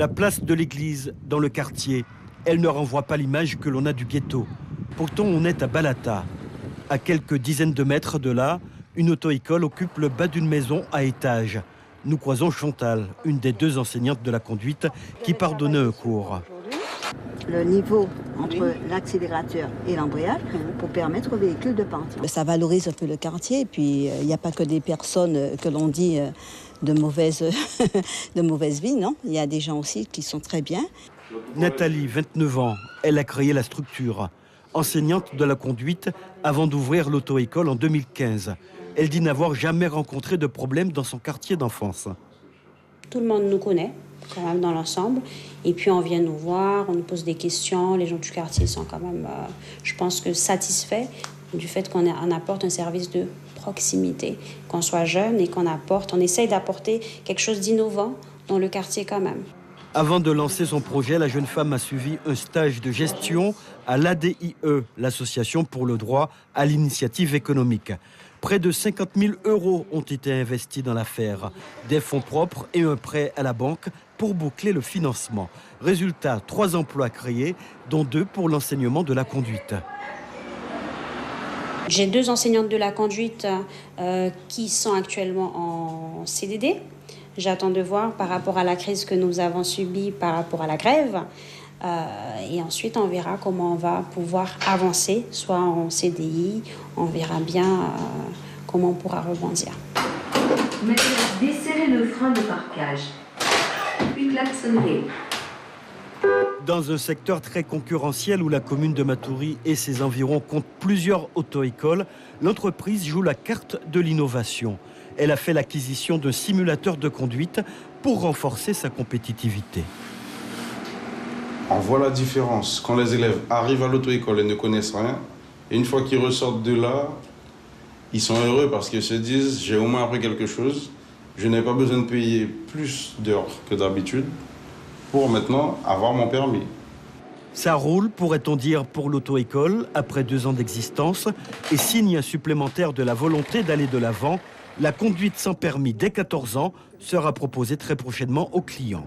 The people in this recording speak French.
La place de l'église dans le quartier, elle ne renvoie pas l'image que l'on a du ghetto. Pourtant, on est à Balata. À quelques dizaines de mètres de là, une auto-école occupe le bas d'une maison à étage. Nous croisons Chantal, une des deux enseignantes de la conduite, qui part donner un cours. Le niveau entre l'accélérateur et l'embrayage pour permettre au véhicule de partir. Ça valorise un peu le quartier, et puis il n'y a pas que des personnes que l'on dit de mauvaise vie, non. Il y a des gens aussi qui sont très bien. Nathalie, 29 ans, elle a créé la structure. Enseignante de la conduite avant d'ouvrir l'auto-école en 2015. Elle dit n'avoir jamais rencontré de problème dans son quartier d'enfance. Tout le monde nous connaît, quand même, dans l'ensemble. Et puis, on vient nous voir, on nous pose des questions. Les gens du quartier sont quand même, je pense que satisfaits du fait qu'on apporte un service de proximité, qu'on soit jeune et on essaye d'apporter quelque chose d'innovant dans le quartier quand même. Avant de lancer son projet, la jeune femme a suivi un stage de gestion à l'ADIE, l'Association pour le droit à l'initiative économique. Près de 50 000 € ont été investis dans l'affaire. Des fonds propres et un prêt à la banque pour boucler le financement. Résultat, 3 emplois créés, dont 2 pour l'enseignement de la conduite. J'ai 2 enseignantes de la conduite qui sont actuellement en CDD. J'attends de voir par rapport à la crise que nous avons subie, par rapport à la grève. Et ensuite, on verra comment on va pouvoir avancer, soit en CDI, on verra bien comment on pourra rebondir. Maintenant, desserrez le frein de parquage, puis klaxonnez. Dans un secteur très concurrentiel où la commune de Matoury et ses environs comptent plusieurs auto-écoles, l'entreprise joue la carte de l'innovation. Elle a fait l'acquisition d'un simulateur de conduite pour renforcer sa compétitivité. On voit la différence. Quand les élèves arrivent à l'auto-école et ne connaissent rien, et une fois qu'ils ressortent de là, ils sont heureux parce qu'ils se disent « j'ai au moins appris quelque chose, je n'ai pas besoin de payer plus d'heures que d'habitude pour maintenant avoir mon permis ». Ça roule, pourrait-on dire, pour l'auto-école, après 2 ans d'existence, et signe supplémentaire de la volonté d'aller de l'avant. La conduite sans permis dès 14 ans sera proposée très prochainement aux clients.